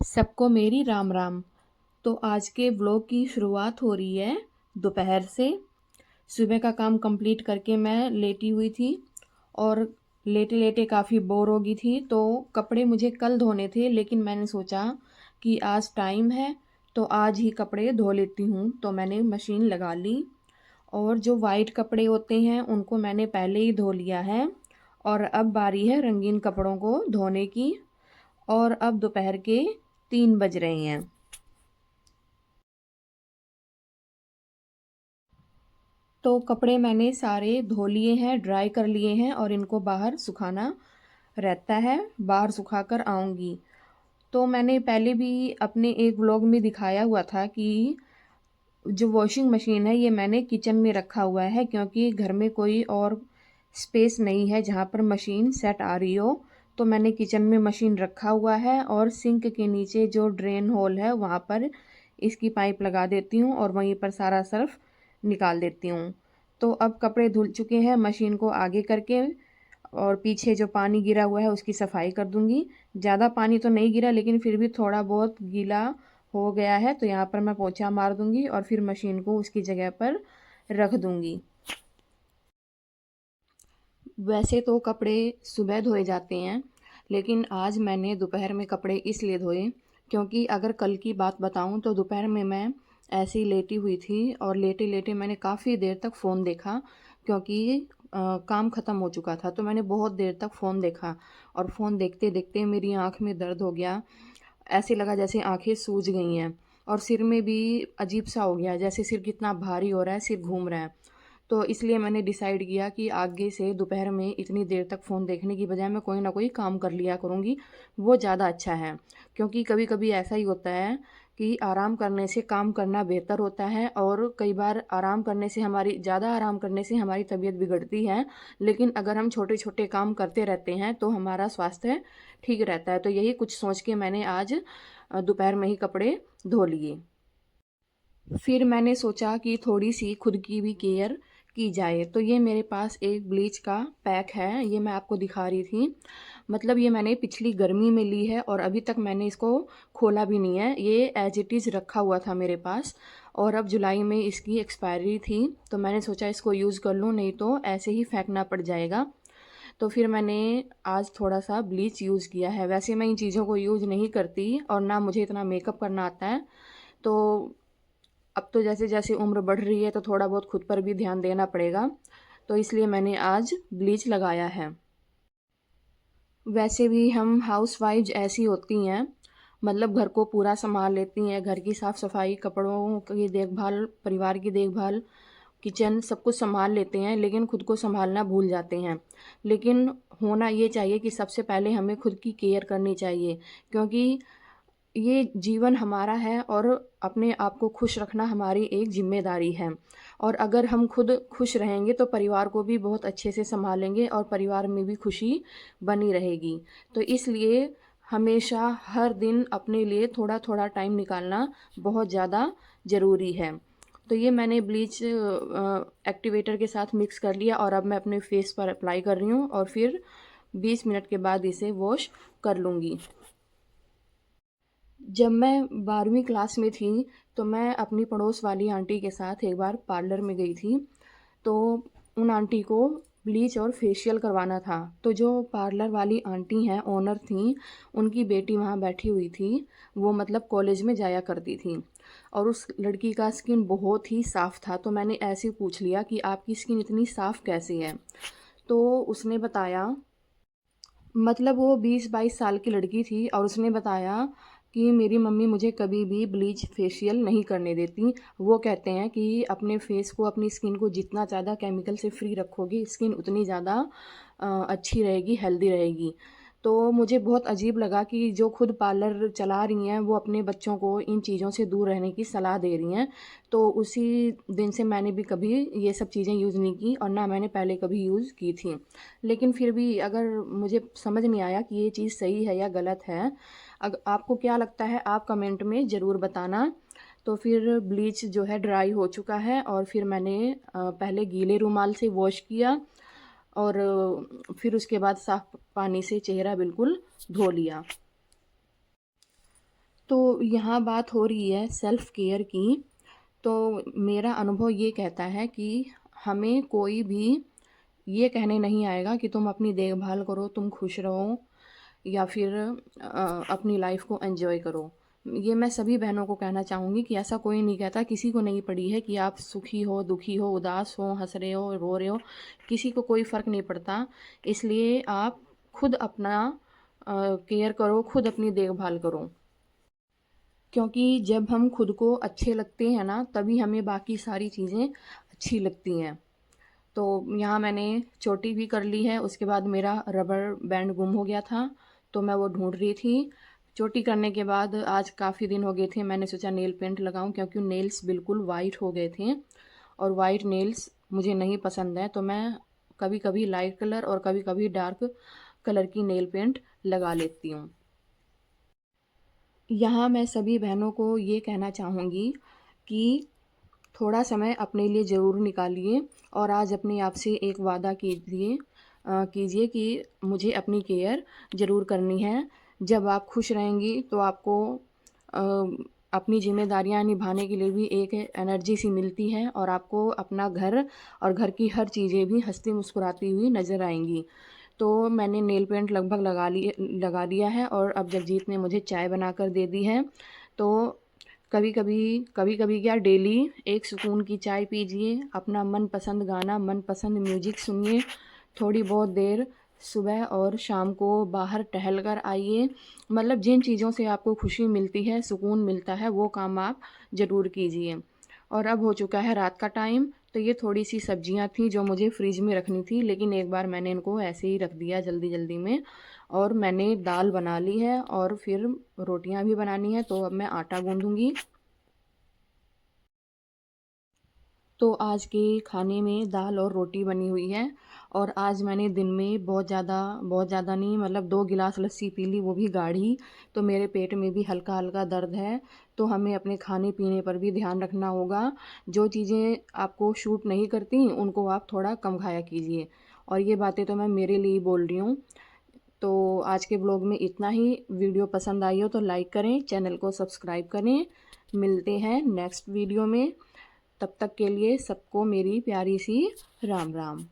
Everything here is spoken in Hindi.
सबको मेरी राम राम। तो आज के व्लॉग की शुरुआत हो रही है दोपहर से। सुबह का काम कंप्लीट करके मैं लेटी हुई थी और लेटे लेटे काफ़ी बोर हो गई थी। तो कपड़े मुझे कल धोने थे, लेकिन मैंने सोचा कि आज टाइम है तो आज ही कपड़े धो लेती हूँ। तो मैंने मशीन लगा ली और जो वाइट कपड़े होते हैं उनको मैंने पहले ही धो लिया है। और अब बारी है रंगीन कपड़ों को धोने की। और अब दोपहर के 3 बज रहे हैं। तो कपड़े मैंने सारे धो लिए हैं, ड्राई कर लिए हैं और इनको बाहर सुखाना रहता है, बाहर सुखा कर आऊँगी। तो मैंने पहले भी अपने एक व्लॉग में दिखाया हुआ था कि जो वॉशिंग मशीन है ये मैंने किचन में रखा हुआ है, क्योंकि घर में कोई और स्पेस नहीं है जहाँ पर मशीन सेट आ रही हो। तो मैंने किचन में मशीन रखा हुआ है और सिंक के नीचे जो ड्रेन होल है वहाँ पर इसकी पाइप लगा देती हूँ और वहीं पर सारा सर्फ निकाल देती हूँ। तो अब कपड़े धुल चुके हैं, मशीन को आगे करके और पीछे जो पानी गिरा हुआ है उसकी सफाई कर दूंगी। ज़्यादा पानी तो नहीं गिरा, लेकिन फिर भी थोड़ा बहुत गीला हो गया है, तो यहाँ पर मैं पोंछा मार दूंगी और फिर मशीन को उसकी जगह पर रख दूंगी। वैसे तो कपड़े सुबह धोए जाते हैं, लेकिन आज मैंने दोपहर में कपड़े इसलिए धोए क्योंकि अगर कल की बात बताऊं तो दोपहर में मैं ऐसे ही लेटी हुई थी और लेटे लेटे मैंने काफ़ी देर तक फ़ोन देखा, क्योंकि काम ख़त्म हो चुका था। तो मैंने बहुत देर तक फ़ोन देखा और फ़ोन देखते देखते मेरी आँख में दर्द हो गया। ऐसे लगा जैसे आंखें सूज गई हैं और सिर में भी अजीब सा हो गया, जैसे सिर कितना भारी हो रहा है, सिर घूम रहा है। तो इसलिए मैंने डिसाइड किया कि आगे से दोपहर में इतनी देर तक फ़ोन देखने की बजाय मैं कोई ना कोई काम कर लिया करूँगी, वो ज़्यादा अच्छा है। क्योंकि कभी कभी ऐसा ही होता है कि आराम करने से काम करना बेहतर होता है, और कई बार आराम करने से हमारी ज़्यादा आराम करने से हमारी तबीयत बिगड़ती है। लेकिन अगर हम छोटे छोटे काम करते रहते हैं तो हमारा स्वास्थ्य ठीक रहता है। तो यही कुछ सोच के मैंने आज दोपहर में ही कपड़े धो लिए। फिर मैंने सोचा कि थोड़ी सी खुद की भी केयर की जाए। तो ये मेरे पास एक ब्लीच का पैक है, ये मैं आपको दिखा रही थी। मतलब ये मैंने पिछली गर्मी में ली है और अभी तक मैंने इसको खोला भी नहीं है, ये एज इट इज़ रखा हुआ था मेरे पास। और अब जुलाई में इसकी एक्सपायरी थी, तो मैंने सोचा इसको यूज़ कर लूँ, नहीं तो ऐसे ही फेंकना पड़ जाएगा। तो फिर मैंने आज थोड़ा सा ब्लीच यूज़ किया है। वैसे मैं इन चीज़ों को यूज़ नहीं करती और ना मुझे इतना मेकअप करना आता है। तो अब तो जैसे जैसे उम्र बढ़ रही है तो थोड़ा बहुत खुद पर भी ध्यान देना पड़ेगा, तो इसलिए मैंने आज ब्लीच लगाया है। वैसे भी हम हाउसवाइफ ऐसी होती हैं, मतलब घर को पूरा संभाल लेती हैं, घर की साफ़ सफाई, कपड़ों की देखभाल, परिवार की देखभाल, किचन सब कुछ संभाल लेते हैं, लेकिन खुद को संभालना भूल जाते हैं। लेकिन होना ये चाहिए कि सबसे पहले हमें खुद की केयर करनी चाहिए, क्योंकि ये जीवन हमारा है और अपने आप को खुश रखना हमारी एक जिम्मेदारी है। और अगर हम खुद खुश रहेंगे तो परिवार को भी बहुत अच्छे से संभालेंगे और परिवार में भी खुशी बनी रहेगी। तो इसलिए हमेशा हर दिन अपने लिए थोड़ा थोड़ा टाइम निकालना बहुत ज़्यादा ज़रूरी है। तो ये मैंने ब्लीच एक्टिवेटर के साथ मिक्स कर लिया और अब मैं अपने फेस पर अप्लाई कर रही हूँ और फिर 20 मिनट के बाद इसे वॉश कर लूँगी। जब मैं 12वीं क्लास में थी तो मैं अपनी पड़ोस वाली आंटी के साथ एक बार पार्लर में गई थी। तो उन आंटी को ब्लीच और फेशियल करवाना था। तो जो पार्लर वाली आंटी हैं, ओनर थीं, उनकी बेटी वहाँ बैठी हुई थी। वो मतलब कॉलेज में जाया करती थी और उस लड़की का स्किन बहुत ही साफ़ था। तो मैंने ऐसे ही पूछ लिया कि आपकी स्किन इतनी साफ़ कैसे है। तो उसने बताया, मतलब वो 20-22 साल की लड़की थी और उसने बताया कि मेरी मम्मी मुझे कभी भी ब्लीच फेशियल नहीं करने देती। वो कहते हैं कि अपने फेस को, अपनी स्किन को जितना ज़्यादा केमिकल से फ्री रखोगी, स्किन उतनी ज़्यादा अच्छी रहेगी, हेल्दी रहेगी। तो मुझे बहुत अजीब लगा कि जो खुद पार्लर चला रही हैं वो अपने बच्चों को इन चीज़ों से दूर रहने की सलाह दे रही हैं। तो उसी दिन से मैंने भी कभी ये सब चीज़ें यूज़ नहीं की और ना मैंने पहले कभी यूज़ की थी। लेकिन फिर भी अगर मुझे समझ नहीं आया कि ये चीज़ सही है या गलत है। आपको क्या लगता है आप कमेंट में ज़रूर बताना। तो फिर ब्लीच जो है ड्राई हो चुका है और फिर मैंने पहले गीले रुमाल से वॉश किया और फिर उसके बाद साफ पानी से चेहरा बिल्कुल धो लिया। तो यहाँ बात हो रही है सेल्फ़ केयर की। तो मेरा अनुभव ये कहता है कि हमें कोई भी ये कहने नहीं आएगा कि तुम अपनी देखभाल करो, तुम खुश रहो या फिर अपनी लाइफ़ को एन्जॉय करो। ये मैं सभी बहनों को कहना चाहूँगी कि ऐसा कोई नहीं कहता, किसी को नहीं पड़ी है कि आप सुखी हो, दुखी हो, उदास हो, हँस रहे हो, रो रहे हो, किसी को कोई फ़र्क नहीं पड़ता। इसलिए आप खुद अपना केयर करो, खुद अपनी देखभाल करो। क्योंकि जब हम खुद को अच्छे लगते हैं ना, तभी हमें बाकी सारी चीज़ें अच्छी लगती हैं। तो यहाँ मैंने चोटी भी कर ली है, उसके बाद मेरा रबर बैंड गुम हो गया था, तो मैं वो ढूँढ रही थी। चोटी करने के बाद आज काफ़ी दिन हो गए थे, मैंने सोचा नेल पेंट लगाऊँ क्योंकि नेल्स बिल्कुल वाइट हो गए थे और वाइट नेल्स मुझे नहीं पसंद है, तो मैं कभी-कभी लाइट कलर और कभी-कभी डार्क कलर की नेल पेंट लगा लेती हूँ। यहाँ मैं सभी बहनों को ये कहना चाहूँगी कि थोड़ा समय अपने लिए ज़रूर निकालिए और आज अपने आप से एक वादा कीजिए कि मुझे अपनी केयर ज़रूर करनी है। जब आप खुश रहेंगी तो आपको अ, अपनी ज़िम्मेदारियाँ निभाने के लिए भी एक एनर्जी सी मिलती है और आपको अपना घर और घर की हर चीज़ें भी हँसती मुस्कुराती हुई नज़र आएँगी। तो मैंने नेल पेंट लगभग लगा लिया है और अब जगजीत ने मुझे चाय बनाकर दे दी है। तो कभी-कभी क्या डेली एक सुकून की चाय पीजिए, अपना मनपसंद गाना, मनपसंद म्यूज़िक सुनिए, थोड़ी बहुत देर सुबह और शाम को बाहर टहल कर आइए। मतलब जिन चीज़ों से आपको खुशी मिलती है, सुकून मिलता है, वो काम आप ज़रूर कीजिए। और अब हो चुका है रात का टाइम, तो ये थोड़ी-सी सब्जियाँ थी जो मुझे फ्रिज में रखनी थी, लेकिन एक बार मैंने इनको ऐसे ही रख दिया जल्दी-जल्दी में और मैंने दाल बना ली है और फिर रोटियाँ भी बनानी है, तो अब मैं आटा गूँधूँगी। तो आज के खाने में दाल और रोटी बनी हुई है और आज मैंने दिन में बहुत ज़्यादा नहीं मतलब 2 गिलास लस्सी पी ली, वो भी गाढ़ी, तो मेरे पेट में भी हल्का-हल्का दर्द है। तो हमें अपने खाने-पीने पर भी ध्यान रखना होगा। जो चीज़ें आपको सूट नहीं करती, उनको आप थोड़ा कम खाया कीजिए और ये बातें तो मैं मेरे लिए ही बोल रही हूँ। तो आज के व्लॉग में इतना ही। वीडियो पसंद आई हो तो लाइक करें, चैनल को सब्सक्राइब करें। मिलते हैं नेक्स्ट वीडियो में। तब तक के लिए सबको मेरी प्यारी सी राम राम।